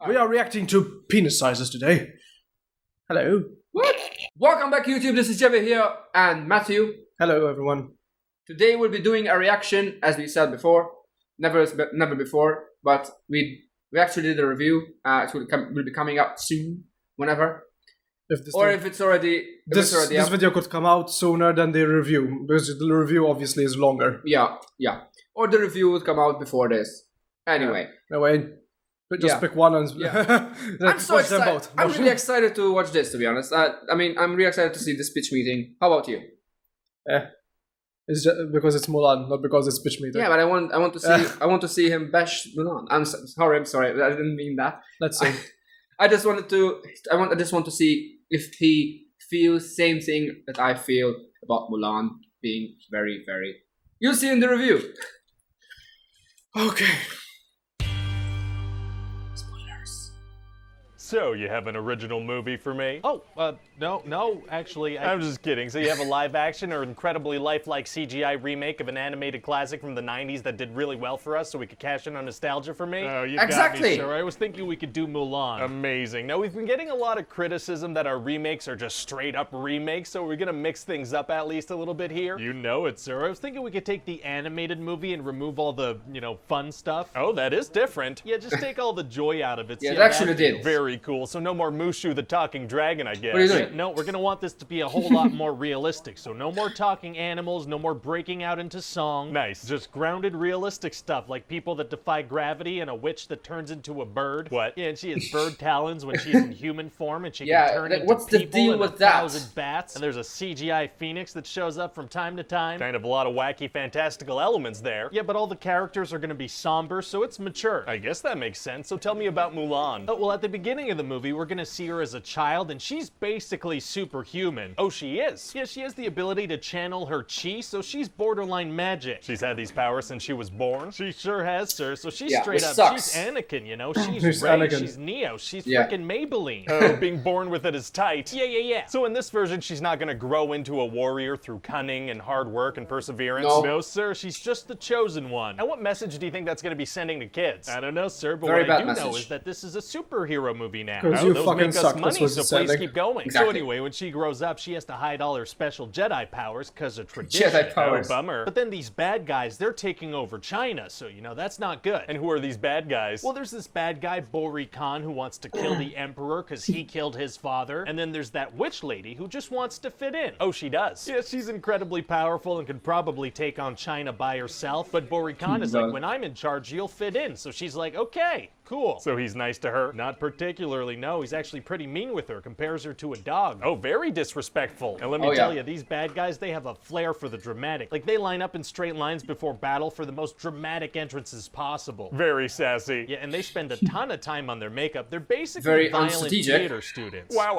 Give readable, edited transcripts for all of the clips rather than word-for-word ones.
We are reacting to penis sizes today. Hello. What? Welcome back YouTube, this is Jebby here and Matthew. Hello everyone. Today we'll be doing a reaction, as we said before. Never before, but we actually did a review. It will be coming up soon, whenever. If it's already this video could come out sooner than the review, because the review obviously is longer. Yeah. Or the review would come out before this. Anyway. Just pick one and I'm so excited. I'm really excited to watch this, to be honest. I'm really excited to see this pitch meeting. How about you? It's just because it's Mulan, not because it's pitch meeting. Yeah, but I want to see him bash Mulan. I'm sorry. I didn't mean that. Let's see. I just want to see if he feels the same thing that I feel about Mulan being very, very. You'll see in the review. Okay. So, you have an original movie for me? Oh, no, actually, I'm just kidding. So you have a live action or incredibly lifelike CGI remake of an animated classic from the 90s that did really well for us so we could cash in on nostalgia for me? Oh, you exactly. got me, sir. I was thinking we could do Mulan. Amazing. Now, we've been getting a lot of criticism that our remakes are just straight up remakes, so we're gonna mix things up at least a little bit here. You know it, sir. I was thinking we could take the animated movie and remove all the, fun stuff. Oh, that is different. Yeah, just take all the joy out of it. Yeah, it actually did. Very cool. So no more Mushu the talking dragon, I guess. What are you doing? No, we're gonna want this to be a whole lot more realistic. So no more talking animals, no more breaking out into song. Nice. Just grounded, realistic stuff, like people that defy gravity and a witch that turns into a bird. What? Yeah, and she has bird talons when she's in human form, and she Yeah, can turn into what's the people deal and with that? 1,000 bats. And there's a CGI phoenix that shows up from time to time. Kind of a lot of wacky, fantastical elements there. Yeah, but all the characters are gonna be somber, so it's mature. I guess that makes sense. So tell me about Mulan. Oh, well, at the beginning of the movie, we're gonna see her as a child, and she's basically superhuman. Oh, she is? Yeah, she has the ability to channel her chi, so she's borderline magic. She's had these powers since she was born? She sure has, sir. So she's Yeah, straight which up, sucks. she's Anakin, She's She's Rey, Anakin. she's Neo, she's Yeah. freaking Maybelline. Oh, being born with it is tight. Yeah. So in this version, she's not gonna grow into a warrior through cunning and hard work and perseverance? No. No, sir, she's just the chosen one. And what message do you think that's gonna be sending to kids? I don't know, sir, but Very what I bad do know message. is that this is a superhero movie now. 'Cause you Those fucking make us suck, that's money, what so it's please saying. keep going. Exactly. So anyway, when she grows up, she has to hide all her special Jedi powers because of tradition. Jedi powers. Oh, bummer. But then these bad guys, they're taking over China, so that's not good. And who are these bad guys? Well, there's this bad guy, Bori Khan, who wants to kill the emperor because he killed his father. And then there's that witch lady who just wants to fit in. Oh, she does? Yeah, she's incredibly powerful and could probably take on China by herself. But Bori Khan is like, when I'm in charge, you'll fit in. So she's like, okay, cool. So he's nice to her? Not particularly, no. He's actually pretty mean with her, compares her to a dog. Oh, very disrespectful. And let me tell you, these bad guys, they have a flair for the dramatic. Like, they line up in straight lines before battle for the most dramatic entrances possible. Very sassy. Yeah, and they spend a ton of time on their makeup. They're basically Very violent unstrategic. theater students. Wow.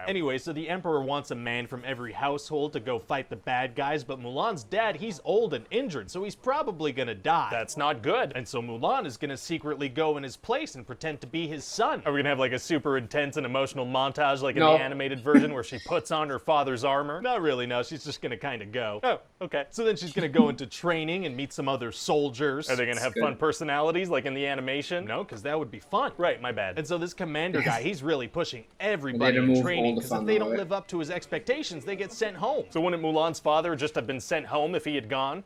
Anyway, so the Emperor wants a man from every household to go fight the bad guys, but Mulan's dad, he's old and injured, so he's probably gonna die. That's not good. And so Mulan is gonna secretly go in his place and pretend to be his son. Are we gonna have like a super intense and emotional montage like in No. the animated version where she puts on her father's armor? Not really, no. She's just gonna kind of go. Oh, okay. So then she's gonna go into training and meet some other soldiers. Are they gonna have fun personalities like in the animation? No, because that would be fun. Right, my bad. And so this commander guy, he's really pushing everybody in remove training, all the because if fun they out don't of it. live up to his expectations, they get sent home. So wouldn't Mulan's father just have been sent home if he had gone?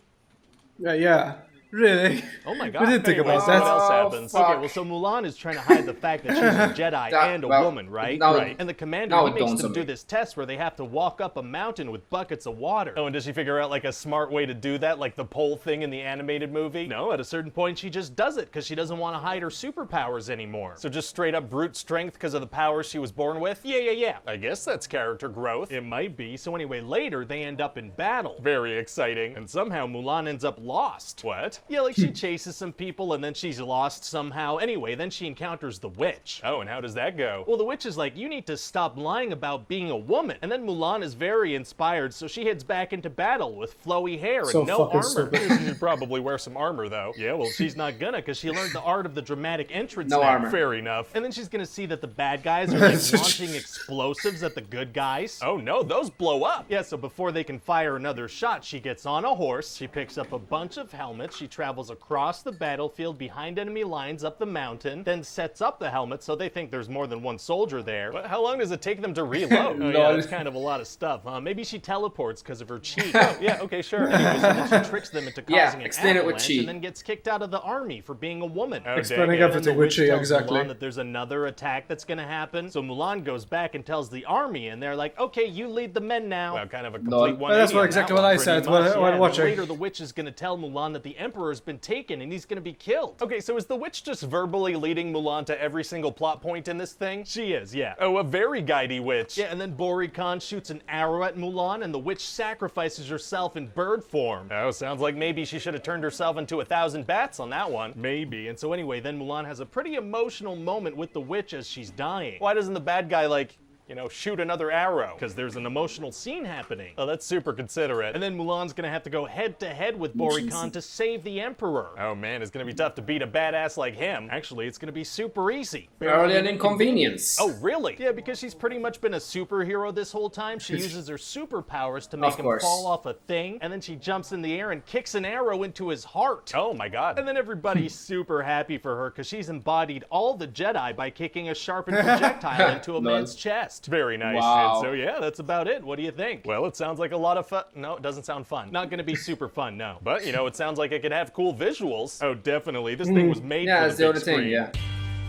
Yeah. Really? Oh my god. We didn't think Anyway, about so what that. else Oh, happens? fuck. Okay, well, so Mulan is trying to hide the fact that she's a Jedi and a woman, right? now- Right. And the commander, now he it makes dawns them on do me. this test where they have to walk up a mountain with buckets of water. Oh, and does she figure out like a smart way to do that, like the pole thing in the animated movie? No, at a certain point she just does it because she doesn't want to hide her superpowers anymore. So just straight up brute strength because of the powers she was born with? Yeah. I guess that's character growth. It might be. So anyway, later they end up in battle. Very exciting. And somehow Mulan ends up lost. What? Yeah, like she chases some people and then she's lost somehow. Anyway, then she encounters the witch. Oh, and how does that go? Well, the witch is like, you need to stop lying about being a woman. And then Mulan is very inspired, so she heads back into battle with flowy hair So and no fucking armor. stupid. She should probably wear some armor though. Yeah, well, she's not gonna, because she learned the art of the dramatic entrance No now. armor. Fair enough. And then she's gonna see that the bad guys are like launching explosives at the good guys. Oh no, those blow up. Yeah, so before they can fire another shot, she gets on a horse, she picks up a bunch of helmets, she travels across the battlefield behind enemy lines up the mountain, then sets up the helmet so they think there's more than one soldier there. But how long does it take them to reload? Oh yeah, that's kind of a lot of stuff, huh? Maybe she teleports because of her chi. Oh, yeah, okay, sure. Anyway, so then she tricks them into causing an explain it with avalanche chi. and then gets kicked out of the army for being a woman. Oh, Explaining dang it. everything And the with witch chi, tells exactly. Mulan that there's another attack that's gonna happen. So Mulan goes back and tells the army, and they're like, okay, you lead the men now. Well, kind of a complete 180 That's on exactly that what I one, said pretty much. when And watching. later the witch is gonna tell Mulan that the emperor's been taken and he's gonna be killed. Okay, so is the witch just verbally leading Mulan to every single plot point in this thing? She is, yeah. Oh, a very guidey witch. Yeah, and then Bori Khan shoots an arrow at Mulan and the witch sacrifices herself in bird form. Oh, sounds like maybe she should have turned herself into 1,000 bats on that one. Maybe. And so anyway, then Mulan has a pretty emotional moment with the witch as she's dying. Why doesn't the bad guy, like, you know, shoot another arrow? Because there's an emotional scene happening. Oh, that's super considerate. And then Mulan's gonna have to go head-to-head with Bori Khan to save the Emperor. Oh man, it's gonna be tough to beat a badass like him. Actually, it's gonna be super easy. Barely an inconvenience. Oh, really? Yeah, because she's pretty much been a superhero this whole time. She uses her superpowers to make him fall off a thing, and then she jumps in the air and kicks an arrow into his heart. Oh my god. And then everybody's super happy for her because she's embodied all the Jedi by kicking a sharpened projectile into a man's chest. Very nice. Wow. And so yeah, that's about it. What do you think? Well, it sounds like a lot of fun. No, it doesn't sound fun. Not gonna be super fun, no. But, you know, it sounds like it could have cool visuals. Oh, definitely. This thing was made for that's the the big other screen. thing, yeah.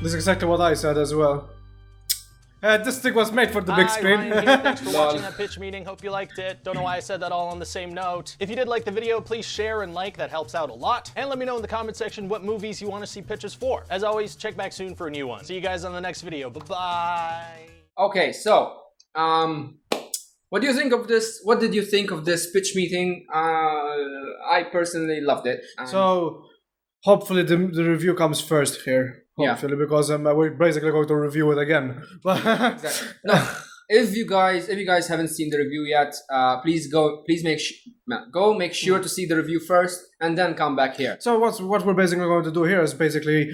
This is exactly what I said as well. This thing was made for the big Hi, screen. Ryan here. Thanks for watching that pitch meeting. Hope you liked it. Don't know why I said that all on the same note. If you did like the video, please share and like. That helps out a lot. And let me know in the comment section what movies you want to see pitches for. As always, check back soon for a new one. See you guys on the next video. Bye-bye. Okay, so, what do you think of this? What did you think of this pitch meeting? I personally loved it. So, hopefully the review comes first here. Hopefully, because we're basically going to review it again. Exactly. No, if you guys haven't seen the review yet, please make sure to see the review first and then come back here. So what we're basically going to do here is basically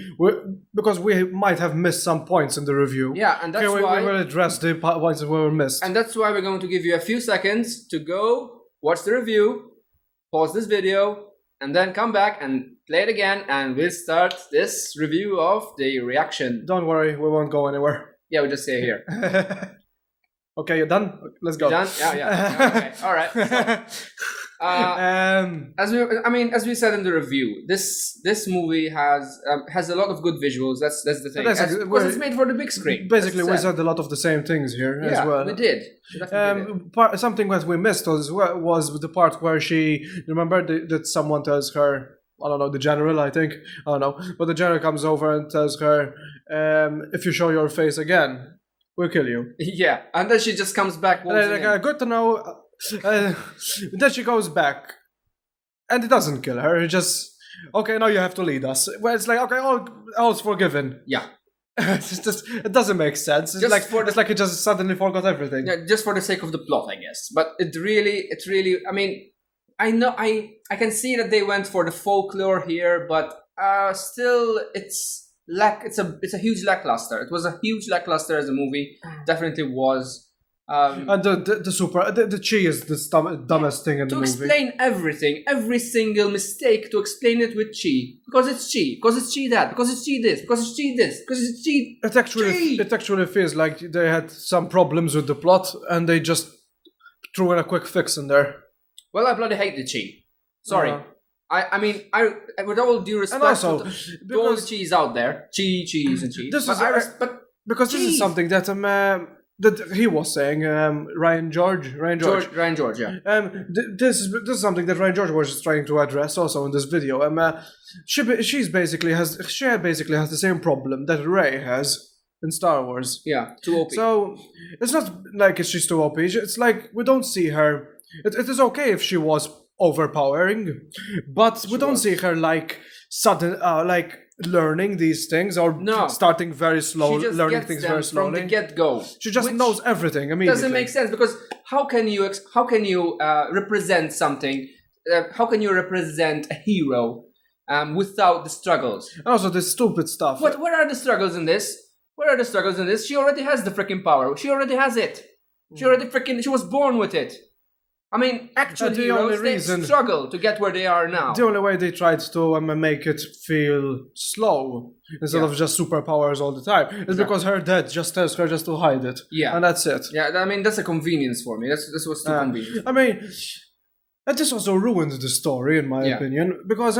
because we might have missed some points in the review. Yeah, and that's why we will address the points that were missed. And that's why we're going to give you a few seconds to go watch the review, pause this video, and then come back and play it again, and we'll start this review of the reaction. Don't worry, we won't go anywhere. Yeah, we just stay here. Okay, you're done? Let's go. You done? Yeah. Okay. All right. So, as we said in the review, this movie has a lot of good visuals. That's the thing. Because it's made for the big screen. Basically, we said a lot of the same things here as well. We did. Something that we missed was the part where she remember that someone tells her, I don't know, the general, I think, I don't know, but the general comes over and tells her, if you show your face again, we'll kill you. Yeah, and then she just comes back. Good to know. Then she goes back, and it doesn't kill her. It just, okay, now you have to lead us. Well, it's like, okay, all's forgiven. Yeah. It doesn't make sense. It's like it just suddenly forgot everything. Yeah, just for the sake of the plot, I guess. But it really, I mean, I know, I can see that they went for the folklore here, but still, it's a huge lackluster. It was a huge lackluster as a movie. Definitely was. And the chi is the dumbest thing in the movie. To explain everything, every single mistake, to explain it with chi. Because it's chi. Because it's chi that. Because it's chi this. Because it's chi this. Because it's chi. It actually feels like they had some problems with the plot and they just threw in a quick fix in there. Well, I bloody hate the chi. Sorry. I mean, with all due respect also, to all the cheese out there, cheese and cheese. Because this is something that that he was saying, Ryan George, yeah. This is something that Ryan George was trying to address also in this video. She basically has the same problem that Rey has in Star Wars. Yeah, too OP. So it's not like she's too OP. It's like we don't see her. It is okay if she was overpowering, but we don't see her like sudden like learning these things or starting very slow, learning things very slowly from the get-go. She just knows everything immediately. Doesn't make sense because how can you represent something? How can you represent a hero without the struggles? And also the stupid stuff. What are the struggles in this? She already has the freaking power. She already has it. She was born with it. I mean, actual the only heroes, they reason- struggle to get where they are now. The only way they tried to make it feel slow instead of just superpowers all the time is because her dad just tells her just to hide it. Yeah. And that's it. Yeah, I mean, that's a convenience for me. This was too convenient. I mean, and this also ruined the story, in my opinion, because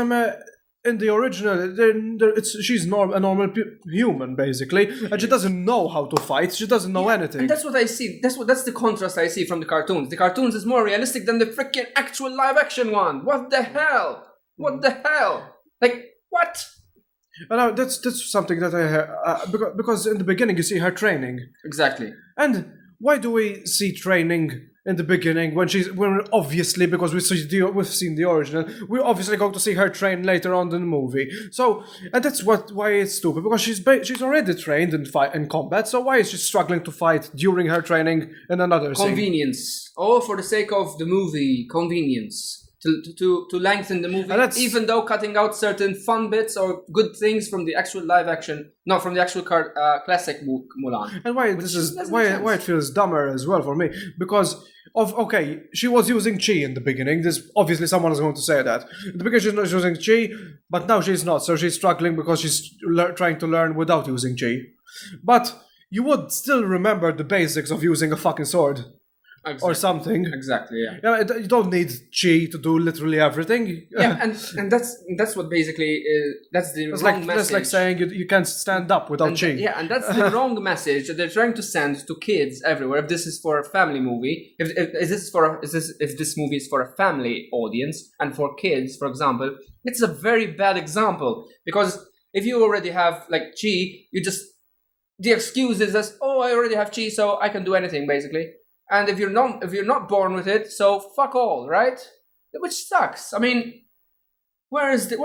in the original, she's a normal human, basically, and she doesn't know how to fight. She doesn't know anything. And that's what I see. That's the contrast I see from the cartoons. The cartoons is more realistic than the freaking actual live action one. What the hell? What the hell? Like, what? And that's something that I because in the beginning you see her training. Exactly. And why do we see training in the beginning when obviously, because we've seen the original, we're obviously going to see her train later on in the movie. So, and that's why it's stupid, because she's already trained in combat. So why is she struggling to fight during her training in another scene? Convenience. All for the sake of the movie. Convenience. To lengthen the movie, even though cutting out certain fun bits or good things from the actual live action, not from the actual classic Mulan. And why it feels dumber as well for me, because she was using chi in the beginning. This obviously someone is going to say that in the beginning she's not using chi, but now she's not, so she's struggling because she's trying to learn without using chi. But you would still remember the basics of using a fucking sword. Exactly. Or something. Exactly, yeah. You don't need chi to do literally everything. Yeah, and that's what basically that's the wrong message. That's like saying you can't stand up without chi. Yeah, and that's the wrong message that they're trying to send to kids everywhere. If this is for a family movie, if this movie is for a family audience and for kids, for example, it's a very bad example, because if you already have like chi, the excuse is that, oh, I already have chi, so I can do anything basically. And if you're not born with it, so fuck all, right? Which sucks. I mean, where is the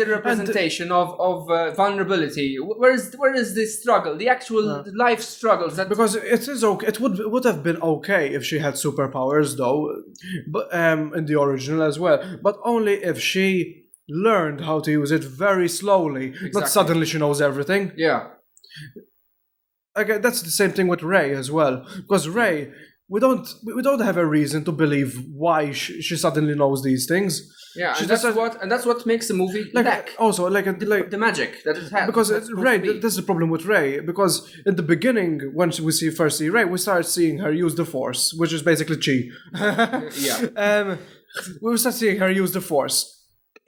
representation of vulnerability? Where is the struggle, the actual life struggles? Because it is okay. It would have been okay if she had superpowers, though, but in the original as well. But only if she learned how to use it very slowly, not suddenly she knows everything. Yeah. Okay, that's the same thing with Rey as well, because Rey, we don't have a reason to believe why she suddenly knows these things. Yeah, and that's what makes the movie also the magic that it has. Because Rey, this is the problem with Rey, because in the beginning, when we first see Rey, we start seeing her use the Force, which is basically chi. Yeah. We start seeing her use the Force,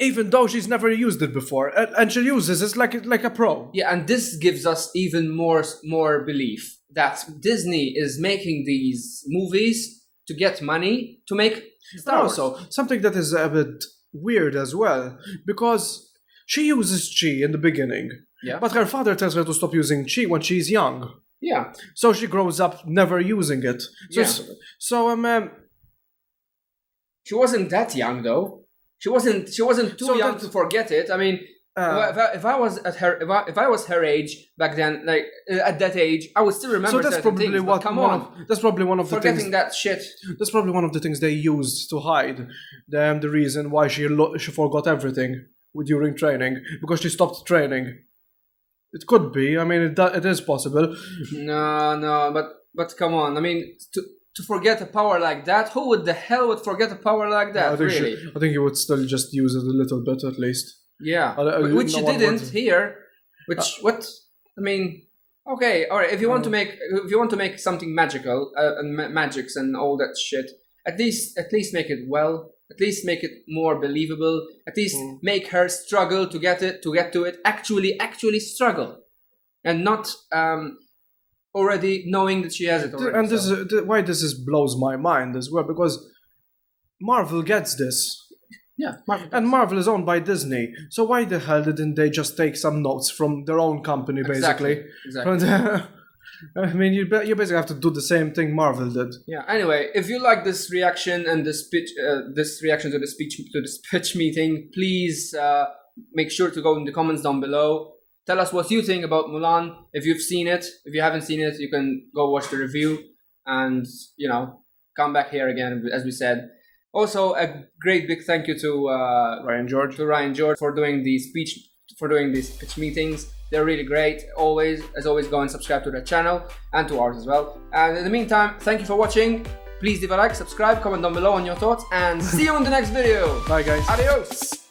even though she's never used it before, and she uses it like a pro. Yeah, and this gives us even more belief that Disney is making these movies to get money to make Star Wars. Also, something that is a bit weird as well, because she uses chi in the beginning, but her father tells her to stop using chi when she's young. Yeah. So she grows up never using it. She wasn't that young though. She wasn't too young to forget it. I mean, if I was her age back then, like at that age, I would still remember. So that's certain probably things, that's probably one of the forgetting things, that shit. That's probably one of the things they used to hide the reason why she forgot everything during training, because she stopped training. It could be. I mean, it is possible. No, but come on. I mean, to forget a power like that, who the hell would forget a power like that? I think you would still just use it a little bit at least. Yeah, which you didn't here. What? I mean, okay, all right. If you want to make something magical and magics and all that shit, at least make it well. At least make it more believable. At least make her struggle to get to it. Actually struggle, and not already knowing that she has it already. And this is why this blows my mind as well, because Marvel gets this. Yeah, Marvel is owned by Disney, so why the hell didn't they just take some notes from their own company, basically? Exactly. I mean, you basically have to do the same thing Marvel did. Yeah. Anyway, if you like this reaction and this reaction to the pitch meeting, please make sure to go in the comments down below. Tell us what you think about Mulan. If you've seen it, if you haven't seen it, you can go watch the review and come back here again, as we said. Also, a great big thank you to Ryan George for doing these pitch meetings. They're really great. As always, go and subscribe to their channel and to ours as well. And in the meantime, thank you for watching. Please leave a like, subscribe, comment down below on your thoughts, and see you in the next video. Bye, guys. Adios.